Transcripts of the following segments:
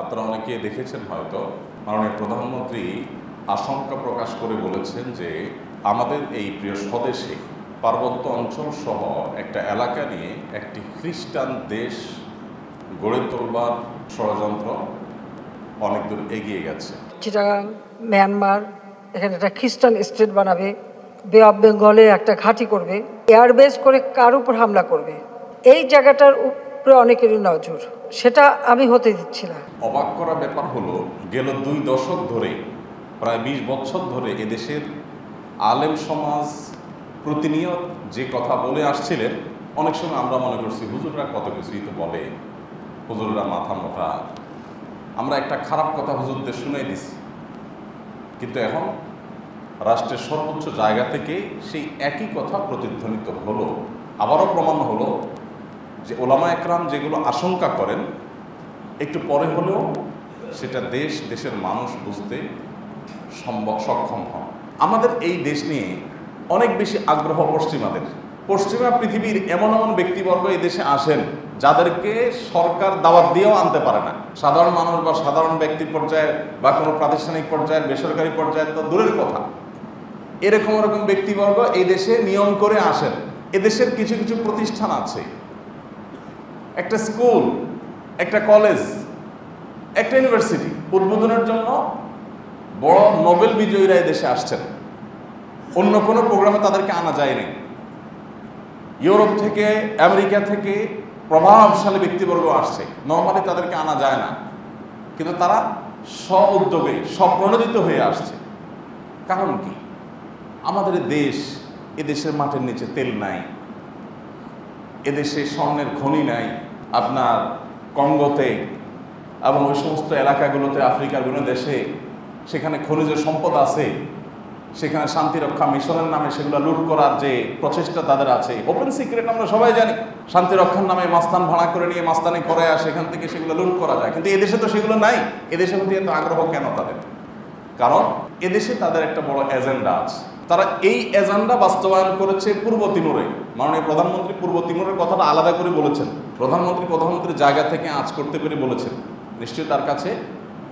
আপনারা অনেকে দেখেছেন হয়তো মাননীয় প্রধানমন্ত্রী আশঙ্কা প্রকাশ করে বলেছেন যে আমাদের এই প্রিয় স্বদেশে পার্বত্য অঞ্চল সহ একটা এলাকা নিয়ে একটি খ্রিস্টান দেশ গড়ে তোলবার ষড়যন্ত্র অনেক দূর এগিয়ে গেছে। চিটাগাং, মিয়ানমার, এখানে একটা খ্রিস্টান স্টেট বানাবে, বে অফ বেঙ্গলে একটা ঘাঁটি করবে, এয়ারবেস করে কার উপর হামলা করবে, এই জায়গাটার উপরে অনেকেরই নজর, সেটা আমি হতে দিচ্ছি না। অবাক করা ব্যাপার হলো, গেল 2 দশক ধরে, প্রায় 20 বছর ধরে এদেশের আলেম সমাজ প্রতিনিয়ত যে কথা বলে আসছিলেন, অনেক সময় আমরা মনে করছি হুজুররা কত কিছুই তো বলে, হুজুররা মাথা মোটা, আমরা একটা খারাপ কথা হুজুরদের শুনে দিছি। কিন্তু এখন রাষ্ট্রের সর্বোচ্চ জায়গা থেকে সেই একই কথা প্রতিধ্বনিত হলো, আবারও প্রমাণ হলো যে ওলামা একরাম যেগুলো আশঙ্কা করেন একটু পরে হলেও সেটা দেশের মানুষ বুঝতে সক্ষম হন। আমাদের এই দেশ নিয়ে অনেক বেশি আগ্রহ পশ্চিমা পৃথিবীর এমন এমন ব্যক্তিবর্গ এই দেশে আসেন যাদেরকে সরকার দাওয়াত দিয়েও আনতে পারে না। সাধারণ মানুষ বা সাধারণ ব্যক্তি পর্যায়ে বা কোনো প্রাতিষ্ঠানিক পর্যায়ের, বেসরকারি পর্যায়ে তো দূরের কথা, এরকম ব্যক্তিবর্গ এই দেশে নিয়ম করে আসেন। এদেশের কিছু কিছু প্রতিষ্ঠান আছে, একটা স্কুল, একটা কলেজ, একটা ইউনিভার্সিটি উদ্বোধনের জন্য বড় নোবেল বিজয়ীরা এই দেশে আসছেন। অন্য কোনো প্রোগ্রামে তাদেরকে আনা যায়নি। ইউরোপ থেকে, আমেরিকা থেকে প্রভাবশালী ব্যক্তিবর্গ আসছে, নর্মালি তাদেরকে আনা যায় না, কিন্তু তারা স্ব-উদ্যোগে স্বপ্রণোদিত হয়ে আসছে। কারণ কি? আমাদের দেশ, এদেশের মাটির নিচে তেল নাই, এদেশে স্বর্ণের খনি নাই। আপনার কঙ্গোতে এবং ওই সমস্ত এলাকাগুলোতে, আফ্রিকার বিভিন্ন দেশে সেখানে খনিজ সম্পদ আছে, সেখানে শান্তিরক্ষা মিশনের নামে সেগুলো লুট করার যে প্রচেষ্টা তাদের আছে, ওপেন সিক্রেট আমরা সবাই জানি। শান্তিরক্ষার নামে মাস্তান ভাড়া করে নিয়ে মাস্তানি করে সেখান থেকে সেগুলো লুট করা যায়, কিন্তু এদেশে তো সেগুলো নাই। এদেশের প্রতি এত আগ্রহ কেন তাদের? কারণ এদেশে তাদের একটা বড় এজেন্ডা আছে। তারা এই এজেন্ডা বাস্তবায়ন করেছে পূর্ব তিমুরে। মাননীয় প্রধানমন্ত্রী পূর্ব তিমুরের কথাটা আলাদা করে বলেছেন। প্রধানমন্ত্রীর জায়গা থেকে আঁচ করতে পেরে বলেছেন, নিশ্চয়ই তার কাছে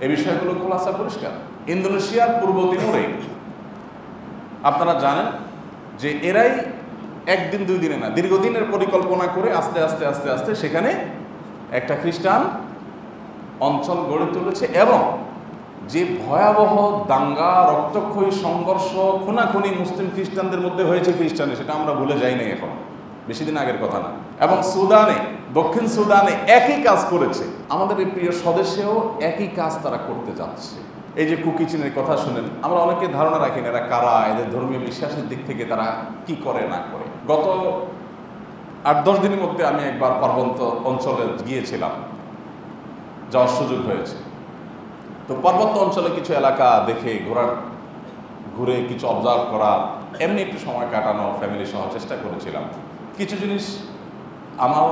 এই বিষয়গুলো খোলাসা পরিষ্কার। ইন্দোনেশিয়ার পূর্ব তিমুরে আপনারা জানেন যে এরাই একদিন 2 দিনে না, দীর্ঘদিনের পরিকল্পনা করে আস্তে আস্তে আস্তে আস্তে সেখানে একটা খ্রিস্টান অঞ্চল গড়ে তুলেছে। এবং যে ভয়াবহ দাঙ্গা, রক্তক্ষয়ী সংঘর্ষ, খুনাখুনি মুসলিম খ্রিস্টানদের মধ্যে হয়েছে খ্রিস্টানে, সেটা আমরা ভুলে যাই নাই, এখন বেশি দিন আগের কথা না। এবং সুদানে, দক্ষিণ সুদানে একই কাজ করেছে। আমাদের এই প্রিয় স্বদেশেও একই কাজ তারা করতে যাচ্ছে। এই যে কুকি চীনের কথা শুনেন, আমরা অনেকে ধারণা রাখি না এরা কারা, এদের ধর্মীয় বিশ্বাসের দিক থেকে তারা কি করে না করে। গত 8-10 দিনের মধ্যে আমি একবার পার্বত্য অঞ্চলে গিয়েছিলাম, যাওয়ার সুযোগ হয়েছে। তো পার্বত্য অঞ্চলে কিছু এলাকা দেখে ঘুরে কিছু অবজার্ভ করা, এমনি একটু সময় কাটানো ফ্যামিলি সহ চেষ্টা করেছিলাম। কিছু জিনিস আমার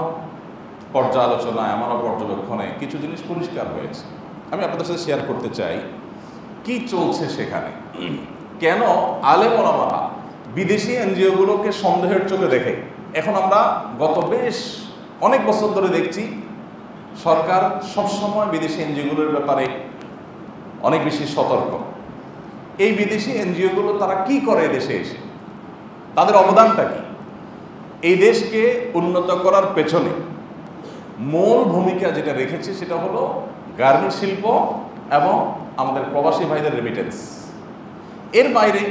পর্যালোচনায়, আমারও পর্যবেক্ষণে কিছু জিনিস পরিষ্কার হয়েছে। আমি আপনাদের সাথে শেয়ার করতে চাই কি চলছে সেখানে। কেন আলেম ওলামারা বিদেশি এনজিওগুলোকে সন্দেহের চোখে দেখে। এখন আমরা গত বেশ অনেক বছর ধরে দেখছি সরকার সবসময় বিদেশি এনজিওগুলোর ব্যাপারে অনেক বেশি সতর্ক। এই বিদেশি এনজিওগুলো তারা কি করে দেশে এসে, তাদের অবদানটা কি? এই দেশকে উন্নত করার পেছনে মূল ভূমিকা যেটা রেখেছে সেটা হলো গার্মেন্ট শিল্প এবং আমাদের প্রবাসী ভাইদের রেমিটেন্স। এর বাইরে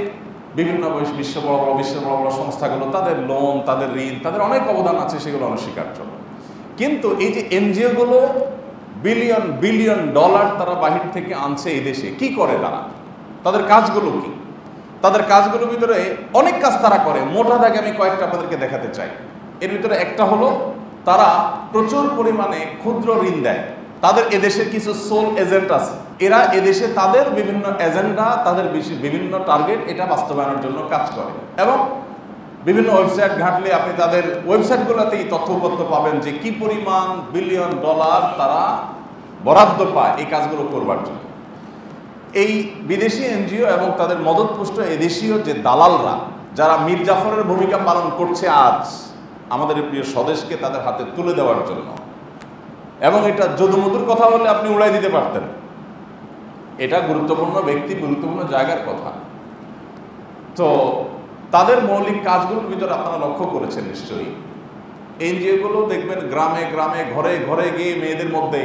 বিভিন্ন বিশ্বের বড় বড় সংস্থাগুলো, তাদের লোন, তাদের ঋণ, তাদের অনেক অবদান আছে, সেগুলো অনস্বীকার্য। কিন্তু এই যে এনজিওগুলো বিলিয়ন বিলিয়ন ডলার তারা বাহির থেকে আনছে এই দেশে, কি করে তারা? তাদের কাজগুলো কি? তাদের কাজগুলোর ভিতরে অনেক কাজ তারা করে। মোটা দাগে আমি কয়েকটা আপনাদেরকে দেখাতে চাই। এর ভিতরে একটা হলো তারা প্রচুর পরিমাণে ক্ষুদ্র ঋণ দেয়। তাদের এদেশের কিছু সোল এজেন্ট আছে, এরা এদেশে তাদের বিভিন্ন এজেন্ডা, তাদের বিভিন্ন টার্গেট এটা বাস্তবায়নের জন্য কাজ করে। এবং বিভিন্ন ওয়েবসাইট ঘাঁটলে আপনি তাদের ওয়েবসাইটগুলোতেই তথ্যপত্র পাবেন যে কি পরিমাণ বিলিয়ন ডলার তারা বরাদ্দ পায় এই কাজগুলো করবার জন্য। এই বিদেশি এনজিও এবং তাদের মদতপুষ্ট এদেশীয় যে দালালরা, যারা মীর জাফরের ভূমিকা পালন করছে আজ আমাদের প্রিয় স্বদেশকে তাদের হাতে তুলে দেওয়ার জন্য, এবং এটা যদুমধুর কথা বললে আপনি উড়াই দিতে পারতেন। এটা গুরুত্বপূর্ণ ব্যক্তি, গুরুত্বপূর্ণ জায়গার কথা। তো তাদের মৌলিক কাজগুলোর ভিতরে আপনারা লক্ষ্য করেছেন নিশ্চয়ই, এনজিওগুলো দেখবেন গ্রামে গ্রামে ঘরে ঘরে গিয়ে মেয়েদের মধ্যে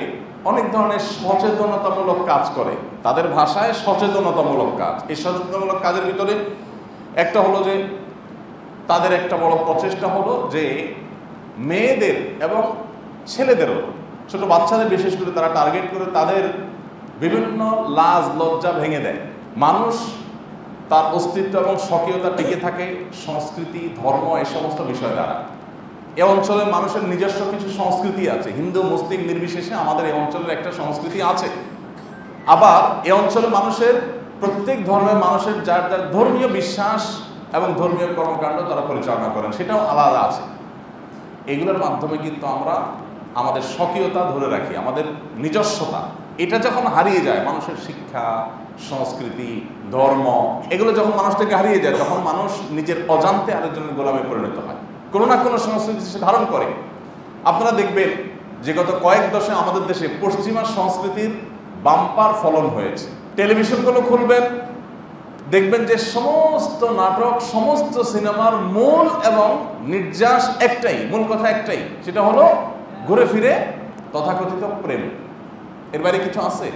অনেক ধরনের সচেতনতামূলক কাজ করে। তাদের ভাষায় সচেতনতামূলক কাজ। এই সচেতনতামূলক কাজের ভিতরে একটা হলো যে তাদের একটা বড় প্রচেষ্টা হলো যে মেয়েদের এবং ছেলেদেরও, ছোট বাচ্চাদের বিশেষ করে তারা টার্গেট করে তাদের বিভিন্ন লাজ লজ্জা ভেঙে দেয়। মানুষ তার অস্তিত্ব এবং স্বকীয়তা টিকে থাকে সংস্কৃতি, ধর্ম, এই সমস্ত বিষয় দ্বারা। এ অঞ্চলের মানুষের নিজস্ব কিছু সংস্কৃতি আছে, হিন্দু মুসলিম নির্বিশেষে আমাদের এই অঞ্চলের একটা সংস্কৃতি আছে। আবার এ অঞ্চলের মানুষের প্রত্যেক ধর্মের মানুষের যার যার ধর্মীয় বিশ্বাস এবং ধর্মীয় কর্মকাণ্ড তারা পরিচালনা করেন, সেটাও আলাদা আছে। এগুলোর মাধ্যমে কিন্তু আমরা আমাদের স্বকীয়তা ধরে রাখি, আমাদের নিজস্বতা। এটা যখন হারিয়ে যায়, মানুষের শিক্ষা, সংস্কৃতি, ধর্ম, এগুলো যখন মানুষ থেকে হারিয়ে যায়, তখন মানুষ নিজের অজান্তে আরেকজনের গোলামে পরিণত হয়, কোনো না কোনো সংস্কৃতি সে ধারণ করে। আপনারা দেখবেন যে গত কয়েক দশকে আমাদের দেশে পশ্চিমা সংস্কৃতির বাম্পার ফলন হয়েছে। টেলিভিশনগুলো খুলবেন, দেখবেন যে সমস্ত নাটক, সমস্ত সিনেমার মূল এবং নির্যাস একটাই, মূল কথা একটাই, সেটা হলো ঘুরে ফিরে তথাকথিত প্রেম। এর বাইরে কিছু আছে?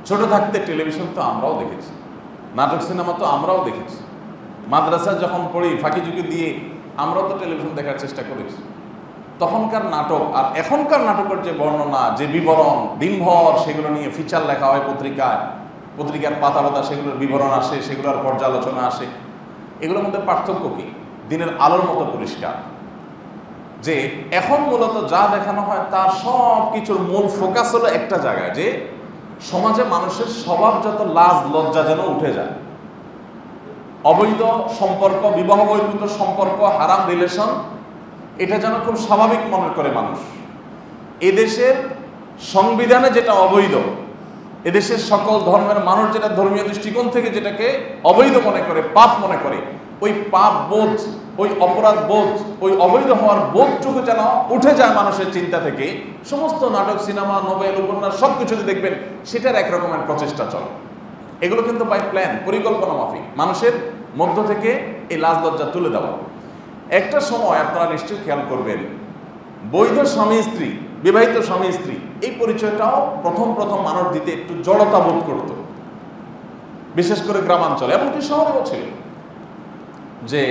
ছোট থাকতে টেলিভিশন তো আমরাও দেখেছি, নাটক সিনেমা তো আমরাও দেখেছি, মাদ্রাসা যখন পড়ি ফাঁকি ঝুঁকি দিয়ে আমরাও তো টেলিভিশন দেখার চেষ্টা করেছি। তখনকার নাটক আর এখনকার নাটকের যে বর্ণনা, যে বিবরণ, দিনভর সেগুলো নিয়ে ফিচার লেখা হয় পত্রিকায়, পত্রিকার পাতা পাতা সেগুলোর বিবরণ আসে, সেগুলোর পর্যালোচনা আসে। এগুলোর মধ্যে পার্থক্য কি? দিনের আলোর মতো পরিষ্কার যে এখন মূলত যা দেখানো হয় তার সব কিছুর মূল ফোকাস হলো একটা জায়গায়, যে সমাজে মানুষের স্বভাবজাত লাজ লজ্জা যেন উঠে যায়। অবৈধ সম্পর্ক, বিবাহ বহির্ভূত সম্পর্ক, হারাম রিলেশন, এটা যেন খুব স্বাভাবিক মনে করে মানুষ। এদেশের সংবিধানে যেটা অবৈধ, এদেশের সকল ধর্মের মানুষ যেটা ধর্মীয় দৃষ্টিকোণ থেকে যেটাকে অবৈধ মনে করে, পাপ মনে করে, ওই পাপ বোধ, ওই অপরাধ বোধ, ওই অবৈধ হওয়ার বোধটুকু যেন উঠে যায় মানুষের চিন্তা থেকে। সমস্ত নাটক, সিনেমা, নোবেল, উপন্যাস সব কিছুতে দেখবেন সেটার একরকমের প্রচেষ্টা চলে। এগুলো কিন্তু বাই প্ল্যান, পরিকল্পনা মাফিক মানুষের মধ্য থেকে এই লাজ লজ্জা তুলে দেওয়া। একটা সময় আপনারা নিশ্চয়ই খেয়াল করবেন, বৈধ স্বামী স্ত্রী, বিবাহিত স্বামী স্ত্রী, এই পরিচয়টাও প্রথম প্রথম মানুষ দিতে একটু জড়তা বোধ করত, বিশেষ করে গ্রামাঞ্চলে, এমনকি শহরেও ছিল, যে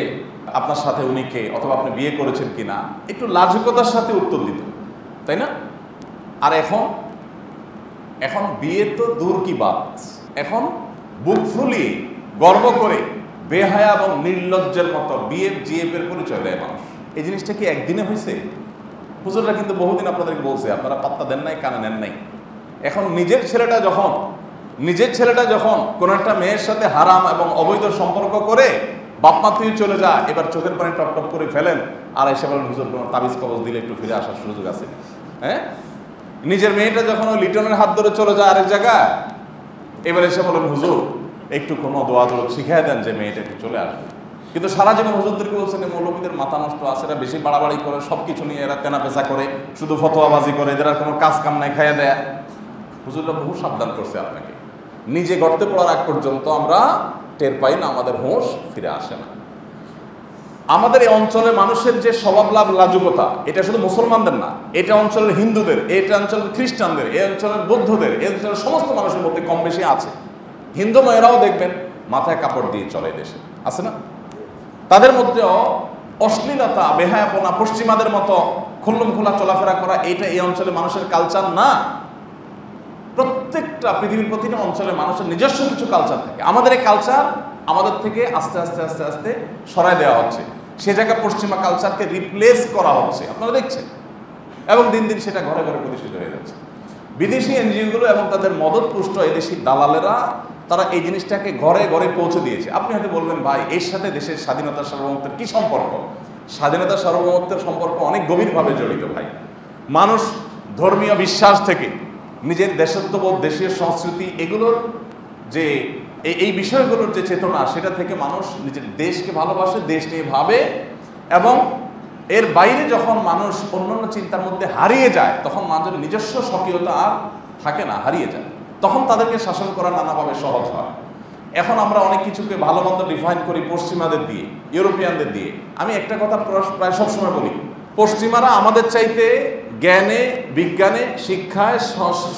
আপনার সাথে উনি কে, অথবা আপনি বিয়ে করেছেন কিনা, একটু লাজুকতার সাথে উত্তর দিত, তাই না? আর এখন বিয়ে তো দূর কি বাত, এখন বুক ফুলিয়ে গর্ব করে বেহায়া এবং নির্লজ্জের মতো বিএফ জিএফের পরিচয় দেয় মানুষ। এই জিনিসটা কি একদিনে হয়েছে? হুজুররা কিন্তু বহুদিন আপনাদেরকে বলছে, আপনারা পাত্তা দেন নাই, কানে নেন নাই। এখন নিজের ছেলেটা যখন কোন একটা মেয়ের সাথে হারাম এবং অবৈধ সম্পর্ক করে বাপমা তুই চলে যা, এবার চোখের পানি টপ টপ করে ফেলেন, আর এসে বলেন হুজুর কোনো তাবিজ কবজ দিলে একটু ফিরে আসার সুযোগ আছে। হ্যাঁ, নিজের মেয়েটা যখন ওই লিটনের হাত ধরে চলে যায় আরেক জায়গায়, এবার এসে বলেন হুজুর একটু কোনো দোয়া দোয়া শিখাই দেন যে মেয়েটা একটু চলে আসবে। কিন্তু সারা জীবন হুজুরদেরকে বলছেন মৌলবীদের মাথা নষ্ট আছে, এরা বেশি বাড়াবাড়ি করে, সব কিছু নিয়ে এরা তেনা পেঁচা করে, শুধু ফতোয়াবাজি করে, এদের আর কোনো কাজ কাম নাই, খাইয়া দেয়। হুজুররা বহু সাবধান করছে আপনাকে, নিজে গর্তে পড়ার আগ পর্যন্ত আমরা টের পাই না, আমাদের হোঁশ ফিরে আসে না। আমাদের এই অঞ্চলের মানুষের যে স্বভাব লাজুকতা, এটা শুধু মুসলমানদের না, এটা অঞ্চলের হিন্দুদের, এটা অঞ্চলের খ্রিস্টানদের, এই অঞ্চলের বৌদ্ধদের, এই অঞ্চলের সমস্ত মানুষের মধ্যে কম বেশি আছে। হিন্দু মেয়েরাও দেখবেন মাথায় কাপড় দিয়ে চলে দেশে, আছে না? তাদের মধ্যেও অশ্লীলতা, বেহায়াপনা, পশ্চিমাদের মতো খুল্লুম খোলা চলাফেরা করা, এইটা এই অঞ্চলের মানুষের কালচার না। প্রত্যেকটা পৃথিবীর প্রতিটা অঞ্চলের মানুষের নিজস্ব কিছু কালচার থাকে। আমাদের এই কালচার আমাদের থেকে আস্তে আস্তে আস্তে আস্তে সরাই দেওয়া হচ্ছে, সে জায়গায় পশ্চিমা কালচারকে রিপ্লেস করা হচ্ছে, আপনারা দেখছেন, এবং দিন দিন সেটা ঘরে ঘরে প্রতিষ্ঠিত হয়ে যাচ্ছে। বিদেশি এনজিওগুলো এবং তাদের মদতপুষ্ট এদেশি দালালেরা, তারা এই জিনিসটাকে ঘরে ঘরে পৌঁছে দিয়েছে। আপনি হয়তো বলবেন ভাই এর সাথে দেশের স্বাধীনতা সার্বভৌমত্বের কি সম্পর্ক? স্বাধীনতা সার্বভৌমত্বের সম্পর্ক অনেক গভীরভাবে জড়িত ভাই। মানুষ ধর্মীয় বিশ্বাস থেকে, নিজের দেশত্ববোধ, দেশীয় সংস্কৃতি, এগুলোর যে এই বিষয়গুলোর যে চেতনা, সেটা থেকে মানুষ নিজের দেশকে ভালোবাসে, দেশ নিয়ে ভাবে, এবং এর বাইরে যখন মানুষ অন্যান্য চিন্তার মধ্যে হারিয়ে যায়, তখন মানুষের নিজস্ব স্বকীয়তা আর থাকে না, হারিয়ে যায়। তখন তাদেরকে শাসন করা নানাভাবে সহজ হয়। এখন আমরা অনেক কিছুকে ভালো মন্দ ডিফাইন করি পশ্চিমাদের দিয়ে, ইউরোপিয়ানদের দিয়ে। আমি একটা কথা প্রায় সবসময় বলি, পশ্চিমারা আমাদের চাইতে জ্ঞানে, বিজ্ঞানে, শিক্ষায়,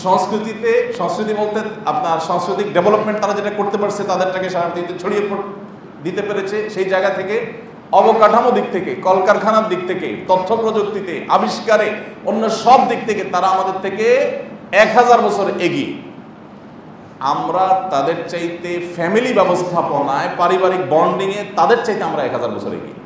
সংস্কৃতিতে, সংস্কৃতি বলতে আপনার সাংস্কৃতিক ডেভেলপমেন্ট তারা যেটা করতে পারছে, তাদেরটাকে সারা পৃথিবীতে ছড়িয়ে দিতে পেরেছে। সেই জায়গা থেকে অবকাঠামো দিক থেকে, কলকারখানার দিক থেকে, তথ্য প্রযুক্তিতে, আবিষ্কারে, অন্য সব দিক থেকে তারা আমাদের থেকে 1000 বছর এগিয়ে। আমরা তাদের চাইতে ফ্যামিলি ব্যবস্থাপনায়, পারিবারিক বন্ডিংয়ে তাদের চাইতে আমরা 1000 বছর এগিয়ে।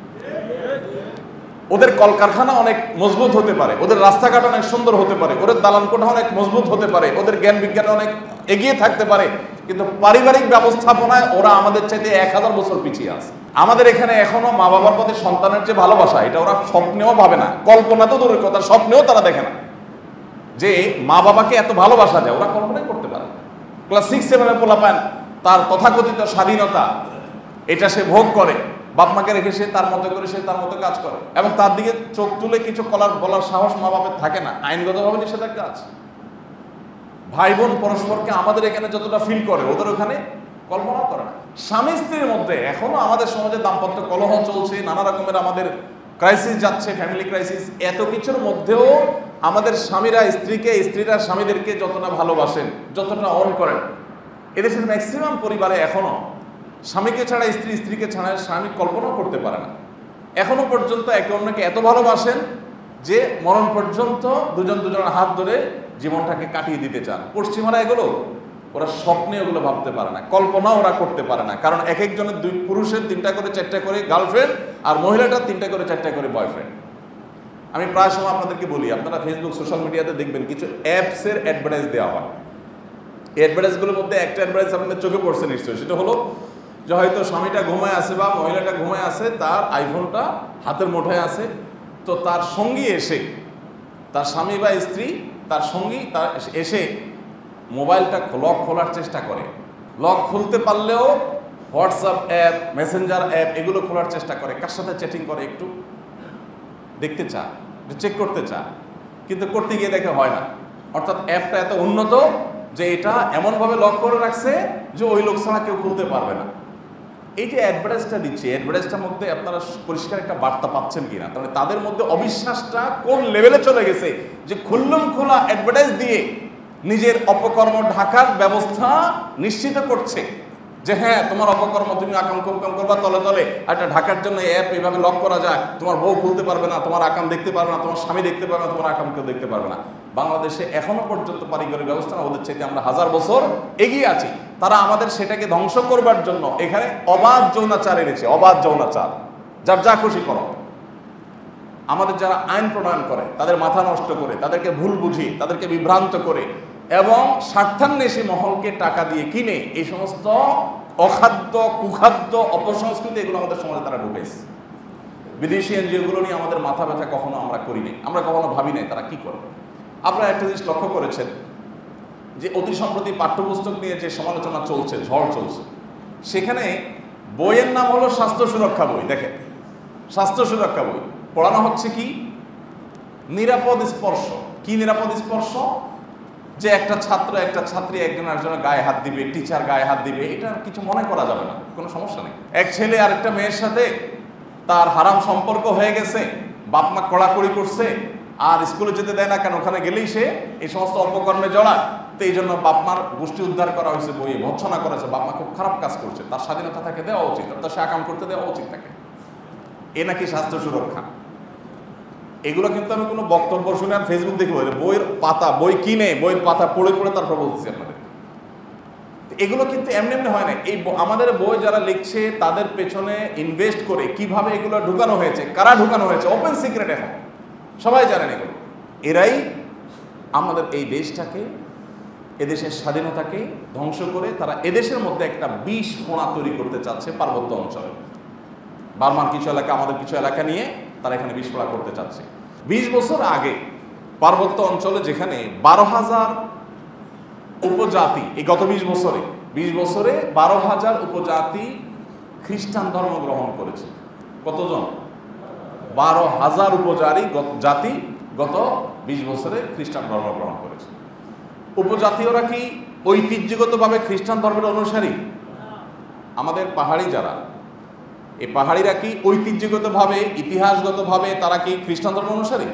ওদের কলকারখানা অনেক মজবুত হতে পারে, ওদের রাস্তাঘাট অনেক সুন্দর হতে পারে, ওদের দালানকোঠা অনেক মজবুত হতে পারে, ওদের জ্ঞান বিজ্ঞানে অনেক এগিয়ে থাকতে পারে, কিন্তু পারিবারিক ব্যবস্থাপনায় ওরা আমাদের চাইতে 1000 বছর পিছিয়ে আছে। আমাদের এখানে এখনো মা বাবার প্রতি সন্তানের যে ভালোবাসা, এটা ওরা স্বপ্নেও ভাবে না, কল্পনা তো দূরের কথা, স্বপ্নেও তারা দেখে না যে মা বাবাকে এত ভালোবাসা যায়, ওরা কল্পনাই করতে পারে না। ক্লাস 6-7 পোলাপান তার তথাকথিত স্বাধীনতা এটা সে ভোগ করে, বাপ মাকে রেখে সে তার মতো করে সে তার মতো কাজ করে, এবং তার দিকে চোখ তুলে কিছু বলার সাহস মা বাপের থাকে না, আইনগতভাবে নিষেধাজ্ঞা আছে। ভাই বোন পরস্পরকে আমাদের এখানে যতটা ফিল করে, ওদের ওখানে কল্পনা করে না। স্বামী স্ত্রীর মধ্যে এখনো আমাদের সমাজে দাম্পত্য কলহ চলছে, নানা রকমের আমাদের ক্রাইসিস যাচ্ছে, ফ্যামিলি ক্রাইসিস। এত কিছুর মধ্যেও আমাদের স্বামীরা স্ত্রীকে, স্ত্রীরা স্বামীদেরকে যতটা ভালোবাসেন, যতটা অন করেন, এদেশের ম্যাক্সিমাম পরিবারে এখনো স্বামীকে ছাড়া স্ত্রী, স্ত্রীকে ছাড়া স্বামী কল্পনা করতে পারে না। এখনো পর্যন্ত একে অন্যকে এত ভালোবাসেন যে মরণ পর্যন্ত দুজনের হাত ধরে জীবনটাকে কাটিয়ে দিতে চান। পশ্চিমারা এগুলো ওরা স্বপ্নে ওগুলো ভাবতে পারে না, কল্পনা ওরা করতে পারে না। কারণ এক একজনের পুরুষের 3টা করে 4টা করে গার্লফ্রেন্ড, আর মহিলাটার 3টা করে 4টা করে বয়ফ্রেন্ড। আমি প্রায় সময় আপনাদেরকে বলি, আপনারা ফেসবুক, সোশ্যাল মিডিয়াতে দেখবেন কিছু অ্যাপসের অ্যাডভার্টাইজ দেওয়া হয়। এই অ্যাডভার্টাইজগুলোর মধ্যে একটা অ্যাডভার্টাইজ আপনাদের চোখে পড়ছে নিশ্চয়ই, সেটা হলো যে হয়তো স্বামীটা ঘুমায় আছে বা মহিলাটা ঘুমায় আছে, তার আইফোনটা হাতের মুঠোয় আছে, তো তার সঙ্গী এসে, তার স্বামী বা স্ত্রী, তার সঙ্গী তার এসে মোবাইলটা লক খোলার চেষ্টা করে। লক খুলতে পারলেও হোয়াটসঅ্যাপ অ্যাপ, মেসেঞ্জার অ্যাপ এগুলো খোলার চেষ্টা করে, কার সাথে চ্যাটিং করে একটু দেখতে চায়, চেক করতে চায়, কিন্তু করতে গিয়ে দেখে হয় না। অর্থাৎ অ্যাপটা এত উন্নত যে এটা এমনভাবে লক করে রাখছে যে ওই লোক ছাড়া কেউ খুলতে পারবে না। এই যে অ্যাডভার্টাইজটা দিচ্ছে, অ্যাডভার্টাইজটার মধ্যে আপনারা পরিষ্কার একটা বার্তা পাচ্ছেন কিনা, তাহলে তাদের মধ্যে অবিশ্বাসটা কোন লেভেলে চলে গেছে যে খুল্লম খোলা অ্যাডভার্টাইজ দিয়ে নিজের অপকর্ম ঢাকার ব্যবস্থা নিশ্চিত করছে যে হ্যাঁ, তোমার অপকর্ম তুমি আকাম করবা তলে তলে, একটা ঢাকার জন্য অ্যাপ এইভাবে লক করা যায়, তোমার বউ খুলতে পারবে না, তোমার আকাম দেখতে পারবে না, তোমার স্বামী দেখতে পারবে না, তোমার আকাম কেউ দেখতে পারবে না। বাংলাদেশে এখনো পর্যন্ত পারিবারিক ব্যবস্থা ওদের চাইতে আমরা 1000 বছর এগিয়ে আছি। তারা আমাদের সেটাকে ধ্বংস করবার জন্য এখানে অবাধ যৌনাচার এনেছে, অবাধ যৌনাচার, যার যা খুশি করো। আমাদের যারা আইন প্রণয়ন করে তাদের মাথা নষ্ট করে, তাদেরকে ভুল বুঝিয়ে, তাদেরকে বিভ্রান্ত করে এবং স্বার্থান্বেষী মহলকে টাকা দিয়ে কিনে এই সমস্ত অখাদ্য, কুখাদ্য, অপসংস্কৃতি এগুলো আমাদের সমাজে তারা ঢুকেছে। বিদেশি এনজিওগুলো নিয়ে আমাদের মাথা ব্যথা কখনো আমরা করিনি, আমরা কখনো ভাবি নাই তারা কি করে। আপনারা একটা জিনিস লক্ষ্য করেছেন যে অতি সম্প্রতি পাঠ্যপুস্তক নিয়ে যে সমালোচনা চলছে, ঝড় চলছে, সেখানে বইয়ের নাম হলো স্বাস্থ্য সুরক্ষা বই। দেখেন, স্বাস্থ্য সুরক্ষা বই পড়ানো হচ্ছে কি? নিরাপদ স্পর্শ। কি নিরাপদ স্পর্শ? যে একটা ছাত্র, একটা ছাত্রী একজন আরেকজনের গায়ে হাত দিবে, টিচার গায়ে হাত দিবে, এটা কিছু মনে করা যাবে না, কোনো সমস্যা নেই। এক ছেলে আরেকটা মেয়ের সাথে তার হারাম সম্পর্ক হয়ে গেছে, বাপ মা কড়াকড়ি করছে, আর স্কুলে যেতে দেয় না, কেন ওখানে গেলেই সে এই সমস্ত অপকর্মে জড়ায়। তো এই জন্য বাপ মার গোষ্ঠী উদ্ধার করা হয়েছে, বইয়ে ভৎসনা করেছে, বাপ মা খুব খারাপ কাজ করছে, তার স্বাধীনতা তাকে দেওয়া উচিত, অর্থাৎ সে আকাম করতে দেওয়া উচিত তাকে। এ নাকি স্বাস্থ্য সুরক্ষা। এগুলো কিন্তু আমি কোনো বক্তব্য শুনে আর ফেসবুক দেখে বইয়ের পাতা, বই কিনে বইয়ের পাতা পড়ে পড়ে তারপর বলতেছি আপনাদের। এগুলো কিন্তু এমনি এমনি হয় না। এই আমাদের বই যারা লিখছে তাদের পেছনে ইনভেস্ট করে কিভাবে এগুলো ঢুকানো হয়েছে, কারা ঢুকানো হয়েছে, ওপেন সিক্রেট, এখন সবাই জানেন এগুলো। এরাই আমাদের এই দেশটাকে, এদেশের স্বাধীনতাকে ধ্বংস করে তারা এদেশের মধ্যে একটা বিষ ফোঁড়া তৈরি করতে চাচ্ছে পার্বত্য অঞ্চলে। বার্মার কিছু এলাকা, আমাদের কিছু এলাকা নিয়ে তারা এখানে বিষ ফোঁড়া করতে চাচ্ছে। 20 বছর আগে পার্বত্য অঞ্চলে যেখানে 12,000 উপজাতি, এই গত 20 বছরে 12,000 উপজাতি খ্রিস্টান ধর্ম গ্রহণ করেছে। কতজন? 12,000 জাতি গত 20 বছরে খ্রিস্টান ধর্ম গ্রহণ করেছে। উপজাতীয়রা কি ঐতিহ্যগতভাবে খ্রিস্টান ধর্মের অনুসারী? আমাদের পাহাড়ি যারা, এই পাহাড়িরা কি ঐতিহ্যগতভাবে ইতিহাসগতভাবে তারা কি খ্রিস্টান ধর্ম অনুসারী?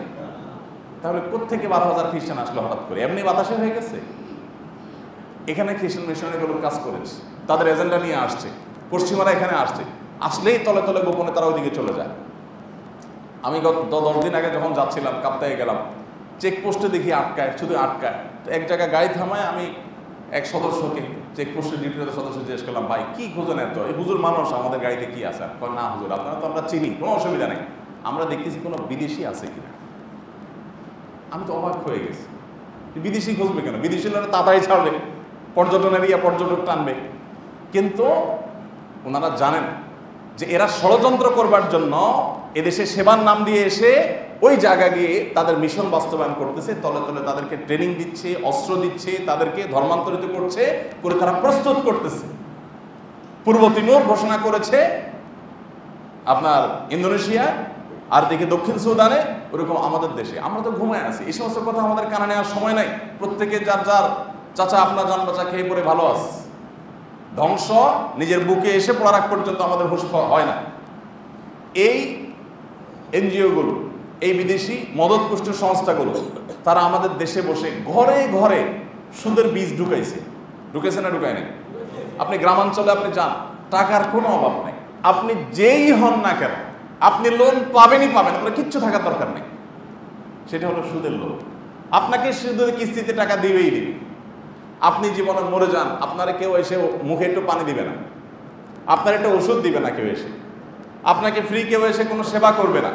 তাহলে কোত্থেকে 12,000 খ্রিস্টান আসলো হঠাৎ করে? এমনি বাতাসে হয়ে গেছে? এখানে খ্রিস্টান মিশনারিগুলো কাজ করেছে, তাদের এজেন্ডা নিয়ে আসছে, পশ্চিমারা এখানে আসছে, আসলেই তলে তলে গোপনে তারা ওইদিকে চলে যায়। আমি গত 10 দিন আগে যখন যাচ্ছিলাম কাপ্তায়ে গেলাম, চেকপোস্টে দেখি আটকায়, শুধু আটকায়। তো এক জায়গায় গাড়ি থামায়, আমি এক সদস্যকে, চেকপোস্টের ডিউটির সদস্য জিজ্ঞেস করলাম, ভাই কি খোঁজেন এত? এই হুজুর মানুষ, আমাদের গাড়িতে কি আছে? না হুজুর, আপনারা তো আমরা চিনি, কোনো অসুবিধা নেই, আমরা দেখতেছি কোনো বিদেশি আছে কিনা। আমি তো অবাক হয়ে গেছি, বিদেশি খুঁজবে কেন? বিদেশি লোকেরা তাড়াতাড়ি ছাড়বে, পর্যটন এরিয়া, পর্যটক টানবে। কিন্তু ওনারা জানেন যে এরা ষড়যন্ত্র করবার জন্য এদেশে সেবার নাম দিয়ে এসে ওই জায়গা গিয়ে তাদের মিশন বাস্তবায়ন করতেছে, তলে তলে তাদেরকে ট্রেনিং দিচ্ছে, অস্ত্র দিচ্ছে, তাদেরকে ধর্মান্তরিত করছে, করে তারা প্রস্তুত করতেছে। পূর্ব তিমুর ঘোষণা করেছে আপনার ইন্দোনেশিয়া, আর দেখে দক্ষিণ সুদানে, ওরকম আমাদের দেশে। আমরা তো ঘুমায় আছি, এই সমস্ত কথা আমাদের কানে নেওয়ার সময় নাই। প্রত্যেকে যার যার চাচা আপনার জান বাচ্চা খেয়ে পড়ে ভালো আছে। ধ্বংস নিজের বুকে এসে পড়ার আগ পর্যন্ত আমাদের হুঁশ হয় না। এই এনজিওগুলো, এই বিদেশি মদতপুষ্ট সংস্থাগুলো, তারা আমাদের দেশে বসে ঘরে ঘরে সুদের বীজ ঢুকেছে না ঢুকায় নাই? আপনি গ্রামাঞ্চলে আপনি যান, টাকার কোনো অভাব নেই, আপনি যেই হন না কেন আপনি লোন পাবেনই পাবেন, আপনার কিচ্ছু থাকার দরকার নেই। সেটা হলো সুদের লোন। আপনাকে সুদের কিস্তিতে টাকা দিবেই দিবে। আপনি জীবনে মরে যান, আপনারা কেউ এসে মুখে একটু পানি দিবে না, আপনার একটা ওষুধ দিবে না কেউ এসে, আপনাকে ফ্রি কেউ এসে কোনো সেবা করবে না,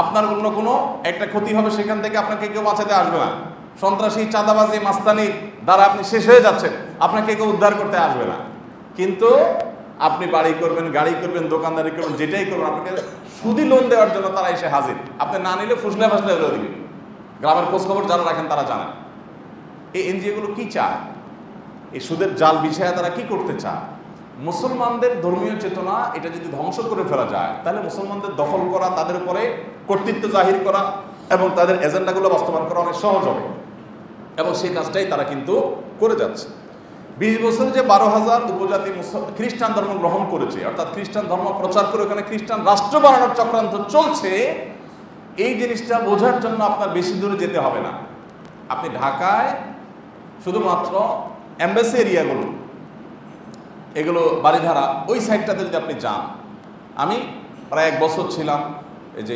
আপনার অন্য কোনো একটা ক্ষতি হবে সেখান থেকে আপনাকে কেউ বাঁচাতে আসবে না। সন্ত্রাসী, চাঁদাবাজি, মাস্তানি দ্বারা আপনি শেষ হয়ে যাচ্ছেন, আপনাকে কেউ উদ্ধার করতে আসবে না। কিন্তু আপনি বাড়ি করবেন, গাড়ি করবেন, দোকানদারি করবেন, যেটাই করবেন, আপনাকে সুদি লোন দেওয়ার জন্য তারা এসে হাজির। আপনি না নিলে ফুসলে ফাসলে হয়ে দিবে। গ্রামের খোঁজখবর যারা রাখেন তারা জানেন এই এনজিওগুলো কি চায়, এই সুদের জাল বিছায়া তারা কি করতে চায়। মুসলমানদের ধর্মীয় চেতনা এটা যদি ধ্বংস করে ফেলা যায়, তাহলে মুসলমানদের দখল করা, তাদের উপরে কর্তৃত্ব জাহির করা এবং তাদের এজেন্ডাগুলো বাস্তবায়ন করা অনেক সহজ হবে। এবং সেই কাজটাই তারা কিন্তু করে যাচ্ছে। 20 বছরে যে 12,000 উপজাতি খ্রিস্টান ধর্ম গ্রহণ করেছে, অর্থাৎ খ্রিস্টান ধর্ম প্রচার করে ওখানে খ্রিস্টান রাষ্ট্র বানানোর চক্রান্ত চলছে, এই জিনিসটা বোঝার জন্য আপনার বেশি দূরে যেতে হবে না। আপনি ঢাকায় শুধুমাত্র এমবাসি এরিয়াগুলো, এগুলো বাড়িধারা, ওই সাইডটাতে যদি আপনি যান, আমি প্রায় 1 বছর ছিলাম এই যে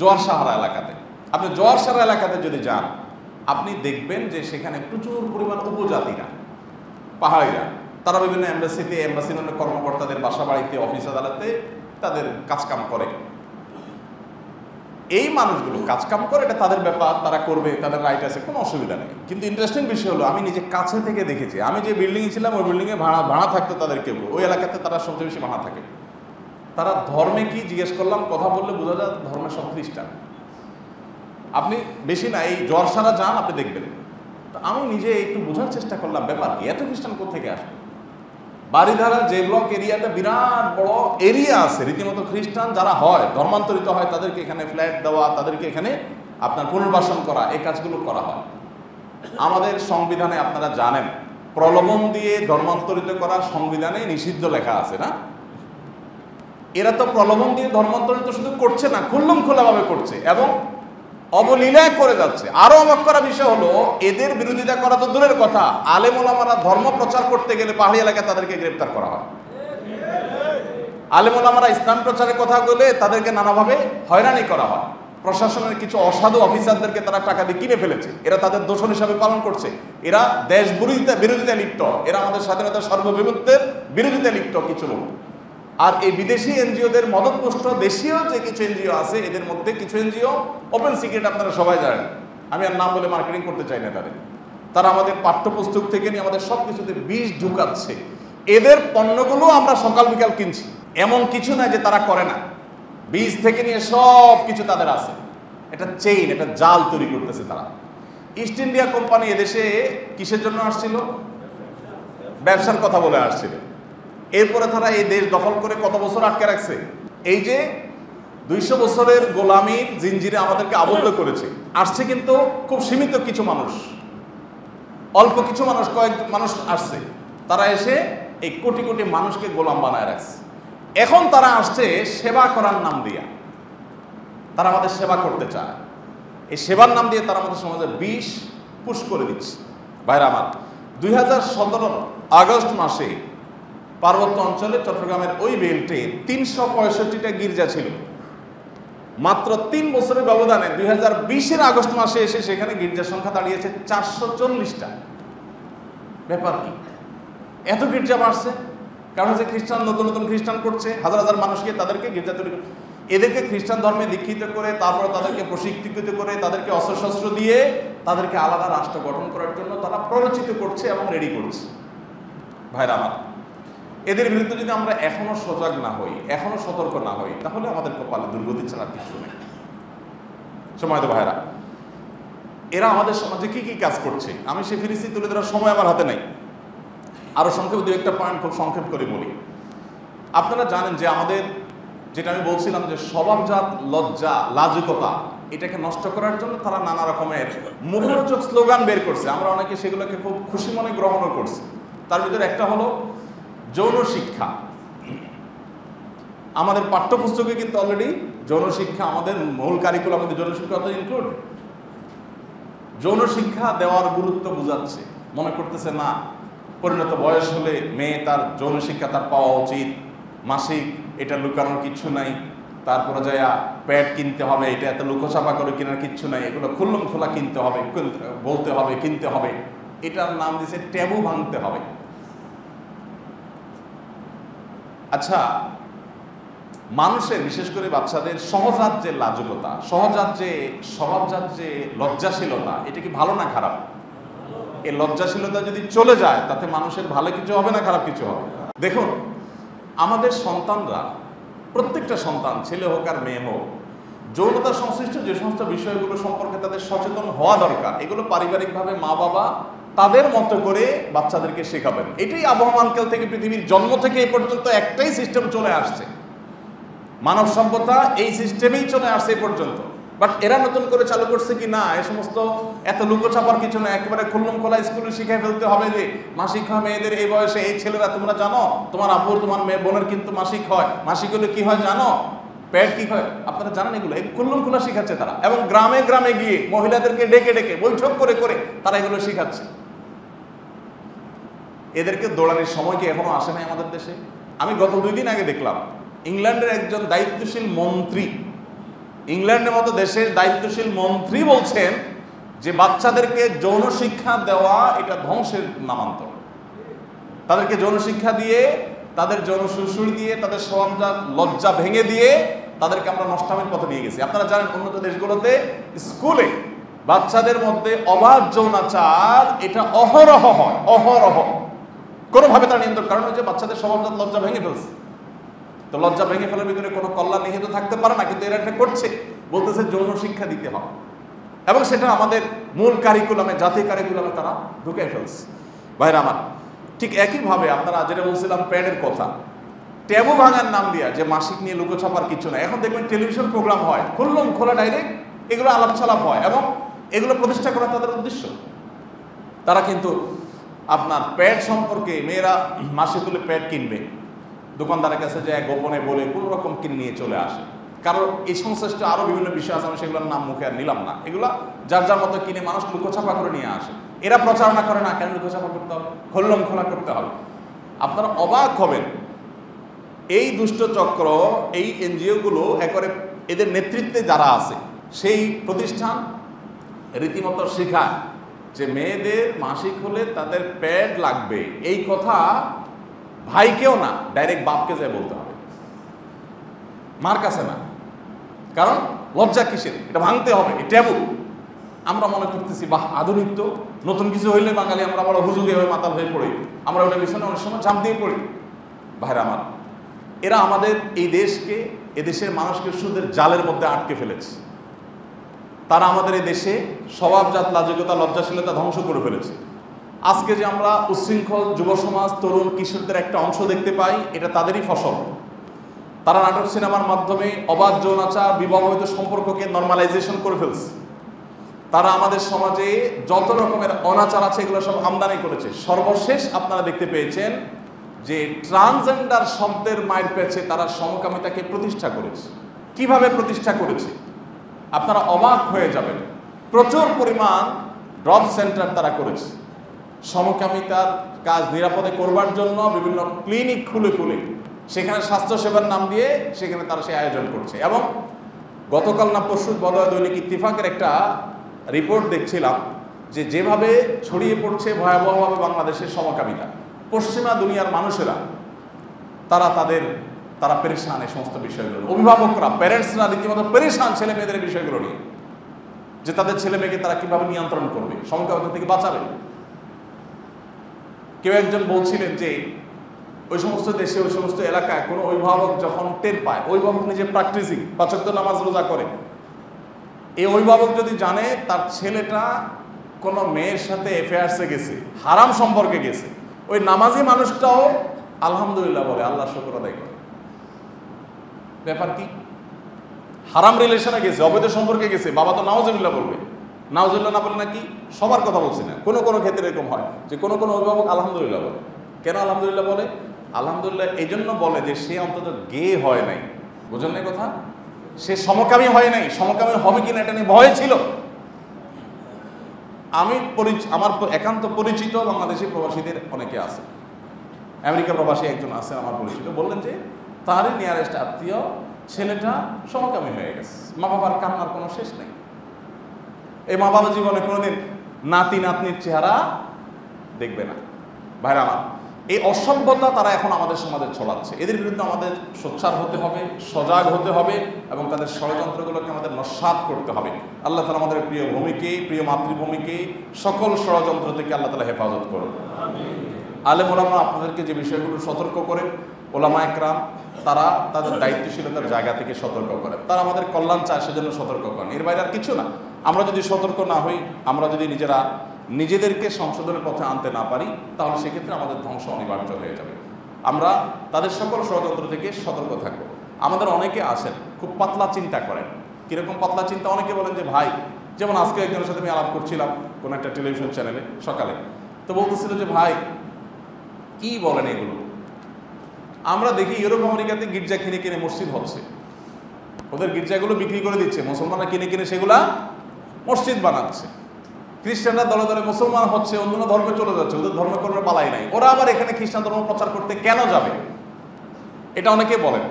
জোয়ার সাহারা এলাকাতে। আপনি জোয়ার সাহারা এলাকাতে যদি যান, আপনি দেখবেন যে সেখানে প্রচুর পরিমাণ উপজাতিরা, পাহাড়িরা, তারা বিভিন্ন এমবাসিতে, এমবাসির অন্য কর্মকর্তাদের বাসা বাড়িতে, অফিস আদালতে তাদের কাজকাম করে। এই মানুষগুলো কাজকাম করে, এটা তাদের ব্যাপার, তারা করবে, তাদের রাইট আছে, কোনো অসুবিধা নেই। কিন্তু ইন্টারেস্টিং বিষয় হলো, আমি নিজে কাছে থেকে দেখেছি, আমি যে বিল্ডিংয়ে ছিলাম ওই বিল্ডিংয়ে ভাড়া থাকতো তাদের কেউ, ওই এলাকাতে তারা সবচেয়ে বেশি ভাড়া থাকে। তারা ধর্মে কি জিজ্ঞেস করলাম, কথা বললে বোঝা যায় ধর্মে সব খ্রিস্টান। আপনি বেশি না, এই জোয়ারসারা যান, আপনি দেখবেন। তো আমি নিজে একটু বোঝার চেষ্টা করলাম ব্যাপার কি, এত খ্রিস্টান কোথেকে আসবে। বাড়িধারা যে ব্লক এরিয়াতে বিরাট বড় এরিয়া আছে রীতিমতো খ্রিস্টান যারা হয়, ধর্মান্তরিত হয়, তাদেরকে এখানে ফ্ল্যাট দেওয়া, তাদেরকে এখানে আপনার পুনর্বাসন করা, এই কাজগুলো করা হয়। আমাদের সংবিধানে আপনারা জানেন, প্রলোভন দিয়ে ধর্মান্তরিত করা সংবিধানে নিষিদ্ধ লেখা আছে না? এরা তো প্রলোভন দিয়ে ধর্মান্তরিত শুধু করছে না, খুল্লম খোলাভাবে করছে এবং অবলীলায় করে যাচ্ছে। আরো অবাক করা বিষয় হলো, এদের বিরোধিতা করা তো দূরের কথা, আলেম ওলামারা ধর্ম প্রচার করতে গেলে পাহাড়ি এলাকায় তাদেরকে গ্রেফতার করা হয়। আলেম ওলামারা ইসলাম প্রচারের কথা বলে তাদেরকে নানাভাবে হয়রানি করা হয়। প্রশাসনের কিছু অসাধু অফিসারদেরকে তারা টাকা দিয়ে কিনে ফেলেছে, এরা তাদের দোষণ হিসাবে পালন করছে। এরা দেশ বিরোধিতা লিপ্ত, এরা আমাদের স্বাধীনতার সার্বভৌমত্বের বিরোধিতা লিপ্ত কিছু লোক। আর এই বিদেশি এনজিওদের মদতপুষ্ট দেশীয় যে কিছু এনজিও আছে, এদের মধ্যে কিছু এনজিও ওপেন সিক্রেট, আপনারা সবাই জানেন, আমি আর নাম বলে মার্কেটিং করতে চাই না তাদের। তারা আমাদের পাঠ্যপুস্তক থেকে নিয়ে আমাদের সব কিছুতে বিষ ঢুকাচ্ছে। এদের পণ্যগুলো আমরা সকাল বিকাল কিনছি, এমন কিছু না যে তারা করে না। বীজ থেকে নিয়ে সব কিছু তাদের আছে। এটা চেইন, এটা জাল তৈরি করতেছে তারা। ইস্ট ইন্ডিয়া কোম্পানি এদেশে কিসের জন্য আসছিল? ব্যবসার কথা বলে আসছিল। এরপরে তারা এই দেশ দখল করে কত বছর আটকে রাখছে। এই যে 200 বছরের গোলামীর জিঞ্জিরে আমাদেরকে আবদ্ধ করেছে। আসছে কিন্তু খুব সীমিত কিছু মানুষ, অল্প কিছু মানুষ, কয়েক মানুষ আসছে, তারা এসে এই কোটি কোটি মানুষকে গোলাম বানায় রাখছে। এখন তারা আসছে সেবা করার নাম দিয়া, তারা আমাদের সেবা করতে চায়। এই সেবার নাম দিয়ে তারা আমাদের সমাজে বিষ পুশ করে দিচ্ছে। ভাইরা আমার, 2017 আগস্ট মাসে পার্বত্য অঞ্চলে চট্টগ্রামের ওই বেল্টে 365টা গির্জা ছিল। মাত্র 3 বছরের ব্যবধানে 2020-এর আগস্ট মাসে এসে সেখানে গির্জার সংখ্যা দাঁড়িয়েছে 440টা। ব্যাপার কি? এত গির্জা বাড়ছে কারণ হচ্ছে খ্রিস্টান নতুন নতুন খ্রিস্টান করছে, হাজার হাজার মানুষকে তাদেরকে গির্জা তৈরি করে, এদেরকে খ্রিস্টান ধর্মে দীক্ষিত করে, তারপর তাদেরকে প্রশিক্ষিত করে, তাদেরকে অস্ত্রশস্ত্র দিয়ে তাদেরকে আলাদা রাষ্ট্র গঠন করার জন্য তারা প্ররোচিত করছে এবং রেডি করছে। ভাইরা আমার, এদের বিরুদ্ধে যদি আমরা এখনো সজাগ না হই, এখনো সতর্ক না হই, তাহলে আমাদের কপালে দুর্গতি ছাড়া কিছু নেই। সময় তো ভাইরা, এরা আমাদের সমাজে কি কি কাজ করছে আমি সে ফিরিস্তি তুলে ধরার সময় আমার হাতে নাই। আরো সংক্ষেপ 2-1টা পয়েন্ট খুব সংক্ষেপ করে বলি। আপনারা জানেন যে আমাদের, যেটা আমি বলছিলাম যে স্বভাবজাত লজ্জা, লাজুকতা, এটাকে নষ্ট করার জন্য তারা নানা রকমের মুখরোচক স্লোগান বের করছে। আমরা অনেকে সেগুলোকে খুব খুশি মনে গ্রহণও করছি। তার ভিতরে একটা হলো যৌন শিক্ষা। আমাদের পাঠ্যপুস্তকে কিন্তু অলরেডি যৌন শিক্ষা, আমাদের মূল কারিকুলামে যৌন শিক্ষা ইনক্লুড। যৌন শিক্ষা দেওয়ার গুরুত্ব বোঝাচ্ছে, মনে করতেছে না পরিণত বয়স হলে মেয়ে তার যৌন শিক্ষা তার পাওয়া উচিত, মাসিক এটা লুকানোর কিচ্ছু নাই, তারপরে যাইয়া প্যাড কিনতে হবে, এটা এত লুকোচাপা করে কেনার কিচ্ছু নাই, এগুলো খুল্লম খোলা কিনতে হবে, বলতে হবে, কিনতে হবে। এটার নাম দিয়েছে ট্যাবু ভাঙতে হবে। আচ্ছা, মানুষের বিশেষ করে বাচ্চাদের সহজাত যে লাজুকতা, সহজাত যে স্বভাবজাত যে লজ্জাশীলতা, এটা কি ভালো না খারাপ? এই লজ্জাশীলতা যদি চলে যায় তাতে মানুষের ভালো কিছু হবে না খারাপ কিছু হবে? দেখুন, আমাদের সন্তানরা, প্রত্যেকটা সন্তান, ছেলে হোক আর মেয়ে হোক, যৌনতা সংশ্লিষ্ট যে সমস্ত বিষয়গুলো সম্পর্কে তাদের সচেতন হওয়া দরকার, এগুলো পারিবারিকভাবে মা বাবা তাদের মতো করে বাচ্চাদেরকে শেখাবেন। এটাই আবহমানকাল থেকে, পৃথিবীর জন্ম থেকে এই পর্যন্ত একটাই সিস্টেম চলে আসছে, মানব সভ্যতা এই সিস্টেমেই চলে আসছে এই পর্যন্ত। বাট এরা নতুন করে চালু করছে কি না, এই সমস্ত এত লুকোচাপার কিছু না, একেবারে খুল্লম খোলা স্কুলে শিখে ফেলতে হবে যে মাসিক হয় মেয়েদের এই বয়সে। এই ছেলেরা, তোমরা জানো তোমার আব্বুর, তোমার মেয়ে বোনের কিন্তু মাসিক হয়, মাসিক হলে কি হয় জানো, প্যাড কি হয়, আপনারা জানেন এগুলো? এই খুল্লম খোলা শিখাচ্ছে তারা, এবং গ্রামে গ্রামে গিয়ে মহিলাদেরকে ডেকে ডেকে বৈঠক করে করে তারা এগুলো শিখাচ্ছে। এদেরকে দৌড়ানোর সময় কি এখনো আসে নাই আমাদের দেশে? আমি গত 2 দিন আগে দেখলাম ইংল্যান্ডের একজন দায়িত্বশীল মন্ত্রী, ইংল্যান্ডের মতো দেশের দায়িত্বশীল মন্ত্রী বলছেন যে বাচ্চাদেরকে যৌন শিক্ষা দেওয়া এটা ধ্বংসের নামান্তর। তাদেরকে যৌন শিক্ষা দিয়ে, তাদের যৌন সুরসুরি দিয়ে, তাদের স্বভাবজাত লজ্জা ভেঙে দিয়ে তাদেরকে আমরা নষ্টামের পথে নিয়ে গেছি। আপনারা জানেন উন্নত দেশগুলোতে স্কুলে বাচ্চাদের মধ্যে অবাধ যৌনাচার এটা অহরহ হয়, অহরহ। কোনোভাবে তার নিয়ন্ত্রণ, কারণ হচ্ছে বাচ্চাদের স্বভাবজাত লজ্জা ভেঙে ফেলছে। তো লজ্জা ভেঙে ফেলার ভিতরে কোনো কল্যাণ নিহিত থাকতে পারে না, কিন্তু এরা একটা করছে, বলতেছে যৌন শিক্ষা দিতে হবে, এবং সেটা আমাদের মূল কারিকুলামে, জাতীয় কারিকুলামে তারা ঢুকে ফেলছে। ভাইরা আমার, ঠিক একইভাবে আপনারা যেটা বলছিলাম প্যাডের কথা, ট্যাবু ভাঙার নাম দিয়া যে মাসিক নিয়ে লুকোছাপার কিছু না, এখন দেখবেন টেলিভিশন প্রোগ্রাম হয়, খুললাম খোলা ডাইরেক্ট, এগুলো আলাপ ছালাপ হয়, এবং এগুলো প্রতিষ্ঠা করা তাদের উদ্দেশ্য। তারা কিন্তু আপনার প্যাড সম্পর্কে, মেয়েরা মাসিক হলে প্যাড কিনবে, দোকানদারের কাছে যায় গোপনে বলে কোনো রকম কিনে নিয়ে চলে আসে। কারণ এই সংশ্লিষ্ট আরো বিভিন্ন বিষয় আছে, আমি সেগুলোর নাম মুখে আর নিলাম না। এগুলা যার যার মতো কিনে মানুষ লুকোছাপা করে নিয়ে আসে। এরা প্রচারণা করে না, কেন লুকোছাপা করতে হবে, খোল্লম খোলা করতে হবে। আপনারা অবাক হবেন, এই দুষ্ট চক্র, এই এনজিও গুলো একবারে এদের নেতৃত্বে যারা আছে, সেই প্রতিষ্ঠান রীতিমতো শেখায় যে মেয়েদের মাসিক হলে তাদের প্যাড লাগবে। এই কথা ভাইকেও না, ডাইরেক্ট বাপকে যায় বলতে হবে, মার কাছে না। কারণ লজ্জা কিসের, এটা ভাঙতে হবে, এই ট্যাবু। আমরা মনে করতেছি বাহ আধুনিক, তো নতুন কিছু হইলে বাঙালি আমরা বড় হুজুগে হয়ে মাতাল হয়ে পড়ি, আমরা ওটা পিছনে অনেক সময় ঝাঁপ দিয়ে পড়ি। ভাইরা আমার, এরা আমাদের এই দেশকে, এদেশের মানুষকে সুদের জালের মধ্যে আটকে ফেলেছে। তারা আমাদের এই দেশে স্বভাবজাত লাজুকতা, লজ্জাশীলতা ধ্বংস করে ফেলেছে। আজকে যে আমরা উচ্ছৃঙ্খল যুব সমাজ, তরুণ কিশোরদের একটা অংশ দেখতে পাই, এটা তাদেরই ফসল। তারা নাটক সিনেমার মাধ্যমে অবাধ যৌনাচার, বিবাহিত সম্পর্ককে নরমালাইজেশন করে ফেলছে। তারা আমাদের সমাজে যত রকমের অনাচার আছে এগুলো সব আমদানি করেছে। সর্বশেষ আপনারা দেখতে পেয়েছেন যে ট্রান্সজেন্ডার শব্দের মায়ের পেছে তারা সমকামিতাকে প্রতিষ্ঠা করেছে। কিভাবে প্রতিষ্ঠা করেছে আপনারা অবাক হয়ে যাবেন। প্রচুর পরিমাণ ড্রপ সেন্টার তারা করেছে। সমকামিতার কাজ নিরাপদে করবার জন্য বিভিন্ন ক্লিনিক খুলে খুলে সেখানে স্বাস্থ্যসেবার নাম দিয়ে সেখানে তারা সেই আয়োজন করছে। এবং গতকাল না পরশু বোধহয় দৈনিক ইত্তেফাকের একটা রিপোর্ট দেখছিলাম যে যেভাবে ছড়িয়ে পড়ছে ভয়াবহভাবে বাংলাদেশের সমকামিতা, পশ্চিমা দুনিয়ার মানুষেরা তারা পেরেশান এই সমস্ত বিষয়গুলো। অভিভাবকরা, প্যারেন্টসরা রীতিমতো পেরেশান ছেলে মেয়েদের বিষয়গুলো নিয়ে, যে তাদের ছেলে মেয়েকে তারা কিভাবে নিয়ন্ত্রণ করবে, সমকামিতা থেকে বাঁচাবে। কেউ একজন বলছিলেন যে ওই সমস্ত দেশে, ওই সমস্ত এলাকায় কোনো অভিভাবক যখন টের পায়, অভিভাবক নিজে প্র্যাকটিসিং ৫ ওয়াক্ত নামাজ রোজা করে, এই অভিভাবক যদি জানে তার ছেলেটা কোনো মেয়ের সাথে অ্যাফেয়ার্সে গেছে, হারাম সম্পর্কে গেছে, ওই নামাজি মানুষটাও আলহামদুলিল্লাহ বলে, আল্লাহ শুকর আদায় করে। ব্যাপার কি? হারাম রিলেশনে গেছে, অবৈধ সম্পর্কে গেছে, বাবা তো নাউজুবিল্লাহ বলবে। নাউজুবিল্লাহ না বলে নাকি? সবার কথা বলছি না, কোনো কোনো ক্ষেত্রে এরকম হয় যে কোনো কোনো অভিভাবক আলহামদুলিল্লাহ বলে। কেন আলহামদুলিল্লাহ বলে? আলহামদুলিল্লাহ এই জন্য বলে যে সে অন্তত গে হয় নাই। বুঝলেন না কথা? সে সমকামী হয় নাই। সমকামী হবে কিনা এটা নিয়ে ভয় ছিল। আমার একান্ত পরিচিত বাংলাদেশি প্রবাসীদের অনেকে আছে, আমেরিকা প্রবাসী একজন আছেন আমার পরিচিত, বললেন যে তারই নিয়ারেস্ট আত্মীয় ছেলেটা সমকামী হয়ে গেছে, মা বাবার কান্নার কোনো শেষ নেই। এই মা বাবা জীবনে কোনোদিন নাতি নাতনির চেহারা দেখবে না। ভাইরা আমার, এই অসভ্যতা তারা এখন আমাদের সমাজে ছড়াচ্ছে। এদের বিরুদ্ধে আমাদের সোচ্চার হতে হবে, সজাগ হতে হবে এবং তাদের ষড়যন্ত্রগুলোকে আমাদের নস্যাৎ করতে হবে। আল্লাহ তাআলা আমাদের প্রিয় ভূমিকে, প্রিয় মাতৃভূমিকে সকল ষড়যন্ত্র থেকে আল্লাহ তাআলা হেফাজত করুন। আলেম ওলামা আপনাদেরকে যে বিষয়গুলো সতর্ক করেন, ওলামা একরাম তারা তাদের দায়িত্বশীলতার জায়গা থেকে সতর্ক করেন। তারা আমাদের কল্যাণ চায়, সেজন্য সতর্ক করেন। এর বাইরে আর কিছু না। আমরা যদি সতর্ক না হই, আমরা যদি নিজেদেরকে সংশোধনের পথে আনতে না পারি, তাহলে সেক্ষেত্রে আমাদের ধ্বংস অনিবার্য হয়ে যাবে। আমরা তাদের সকল ষড়যন্ত্র থেকে সতর্ক থাকবো। আমাদের অনেকে আছেন খুব পাতলা চিন্তা করেন। কীরকম পাতলা চিন্তা? অনেকে বলেন যে ভাই, যেমন আজকে একজনের সাথে আমি আলাপ করছিলাম কোনো একটা টেলিভিশন চ্যানেলে সকালে, তো বলতেছিল যে ভাই কি বলেন এগুলো, আমরা দেখি ইউরোপ আমেরিকাতে গির্জা কিনে কিনে মসজিদ হচ্ছে, ওদের গির্জাগুলো বিক্রি করে দিচ্ছে, মুসলমানরা কিনে কিনে সেগুলা মসজিদ বানাচ্ছে, খ্রিস্টানরা দলে দলে মুসলমান হচ্ছে, অন্য ধর্মে চলে যাচ্ছে, ওদের ধর্মকর্মের পালাই নাই, ওরা আবার এখানে খ্রিস্টান ধর্ম প্রচার করতে কেন যাবে? এটা অনেকে বলেন।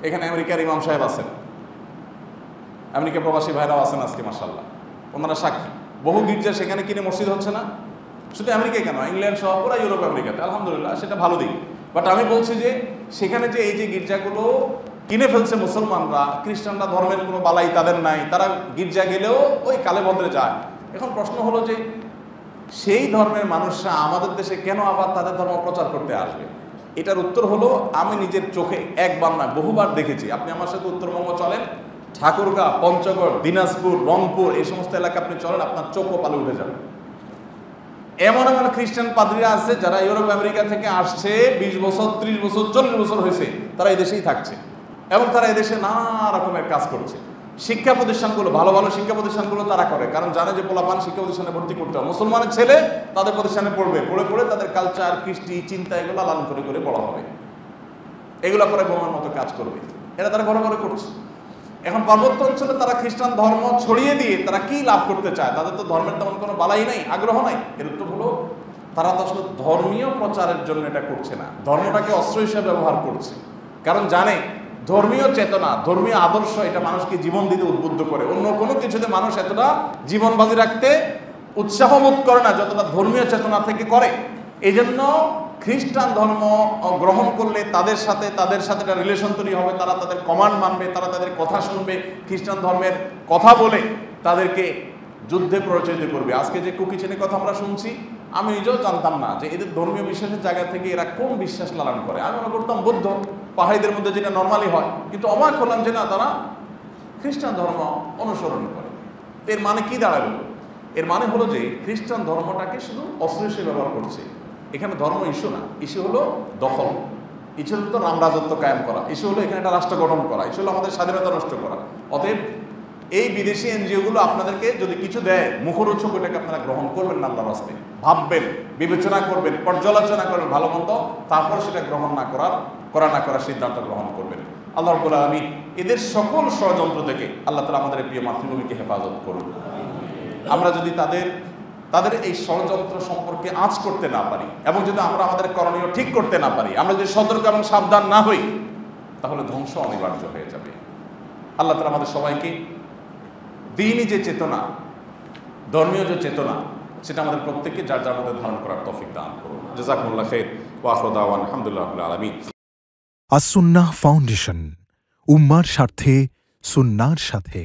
এখানে আমেরিকার ইমাম সাহেব আছেন, আমেরিকা প্রবাসী ভাইরাও আছেন আজকে মাশাআল্লাহ, ওনারা সাক্ষী। বহু গির্জা সেখানে কিনে মসজিদ হচ্ছে না, শুধু আমেরিকায় কেন, ইংল্যান্ড সহ পুরো ইউরোপ আমেরিকাতে, আলহামদুলিল্লাহ সেটা ভালো দিক। বাট আমি বলছি যে সেখানে যে এই যে গির্জাগুলো কিনে ফেলছে মুসলমানরা, খ্রিস্টানরা ধর্মের কোনো বালাই তাদের নাই, তারা গির্জা গেলেও ওই কালে বদলে যায়। এখন প্রশ্ন হলো যে সেই ধর্মের মানুষরা আমাদের দেশে কেন আবার তাদের ধর্ম প্রচার করতে আসবে? এটার উত্তর হলো, আমি নিজের চোখে একবার না বহুবার দেখেছি। আপনি আমার সাথে উত্তরবঙ্গ চলেন, ঠাকুরগাঁ, পঞ্চগড়, দিনাজপুর, রংপুর, এই সমস্ত এলাকা আপনি চলেন, আপনার চোখও পালে উঠে যাবে। এমন এমন খ্রিস্টান পাদ্রীরা আছে যারা ইউরোপ আমেরিকা থেকে আসছে, 20 বছর, 30 বছর, 40 বছর হয়েছে, তারা এদেশেই থাকছে এবং তারা এদেশে নানা রকমের কাজ করছে। শিক্ষা প্রতিষ্ঠানগুলো, ভালো ভালো শিক্ষা প্রতিষ্ঠানগুলো তারা করে, কারণ জানে যে পোলাপান শিক্ষা প্রতিষ্ঠানে ভর্তি করতে হবে, মুসলমানের ছেলে তাদের প্রতিষ্ঠানে পড়বে, পড়ে পড়ে তাদের কালচার, কৃষ্টি, চিন্তা এগুলো লালন করে করে বড় হবে, এগুলো করে বোমার মতো কাজ করবে। এরা তারা ঘরে ঘরে করছে। এখন পার্বত্য অঞ্চলে তারা খ্রিস্টান ধর্ম ছড়িয়ে দিয়ে তারা কি লাভ করতে চায়? তাদের তো ধর্মের তেমন কোনো বালাই নাই, আগ্রহ নাই। এর উত্তর হলো, তারা তো আসলে ধর্মীয় প্রচারের জন্য এটা করছে না, ধর্মটাকে অস্ত্র হিসেবে ব্যবহার করছে। কারণ জানে ধর্মীয় চেতনা, ধর্মীয় আদর্শ এটা মানুষকে জীবন দিতে উদ্বুদ্ধ করে। অন্য কোনো কিছুতে মানুষ এতটা জীবন বাজি রাখতে উৎসাহ বোধ করে না যতটা ধর্মীয় চেতনা থেকে করে। এই জন্য খ্রিস্টান ধর্ম গ্রহণ করলে তাদের সাথে একটা রিলেশন তৈরি হবে, তারা তাদের কমান্ড মানবে, তারা তাদের কথা শুনবে, খ্রিস্টান ধর্মের কথা বলে তাদেরকে যুদ্ধে পরিচালিত করবে। আজকে যে কুকি চেনের কথা আমরা শুনছি, আমি নিজেও জানতাম না যে এদের ধর্মীয় বিশ্বাসের জায়গা থেকে এরা কোন বিশ্বাস লালন করে। আমি মনে করতাম বৌদ্ধ, পাহাড়িদের মধ্যে যেটা নর্মালি হয়, কিন্তু অবাক হলাম যে না, তারা খ্রিস্টান ধর্ম অনুসরণ করে। এর মানে কি দাঁড়ালো? এর মানে হলো যে খ্রিস্টান ধর্মটাকে শুধু অস্ত্র হিসেবে ব্যবহার করছে। এখানে ধর্ম ইস্যু না, ইস্যু হলো দখল। ইচ্ছে হলো তো রামরাজত্ব কায়েম করা, ইচ্ছে হলো এখানে একটা রাষ্ট্র গঠন করা, ইচ্ছে হলো আমাদের স্বাধীনতা নষ্ট করা। অতএব এই বিদেশি এনজিওগুলো আপনাদেরকে যদি কিছু দেয়, মুখরোচক, ওইটাকে আপনারা গ্রহণ করবেন না, আল্লাহর রাস্তায় ভাববেন, বিবেচনা করবেন, পর্যালোচনা করবেন ভালো মন্দ, তারপর সেটা গ্রহণ না করার সিদ্ধান্ত গ্রহণ করবেন। আল্লাহ রাব্বুল আলামিন এদের সকল ষড়যন্ত্র থেকে আল্লাহ তাআলা আমাদের প্রিয় মাতৃভূমিকে হেফাজত করুন। আমরা যদি তাদের এই ষড়যন্ত্র সম্পর্কে আঁচ করতে না পারি, এবং যদি আমরা আমাদের করণীয় ঠিক করতে না পারি, আমরা যদি সতর্ক এবং সাবধান না হই, তাহলে ধ্বংস অনিবার্য হয়ে যাবে। আল্লাহ তাআলা আমাদের সবাইকে দ্বীনি যে চেতনা, ধর্মীয় যে চেতনা, সেটা আমাদের প্রত্যেককে যার যার মধ্যে ধারণ করার তৌফিক দান করুন। জাযাকুমুল্লাহ খাইর ওয়া আখিরু দাওয়ানা আলহামদুলিল্লাহি রাব্বিল আলামিন। আস-সুন্নাহ ফাউন্ডেশন, উম্মার স্বার্থে সুন্নাহর সাথে।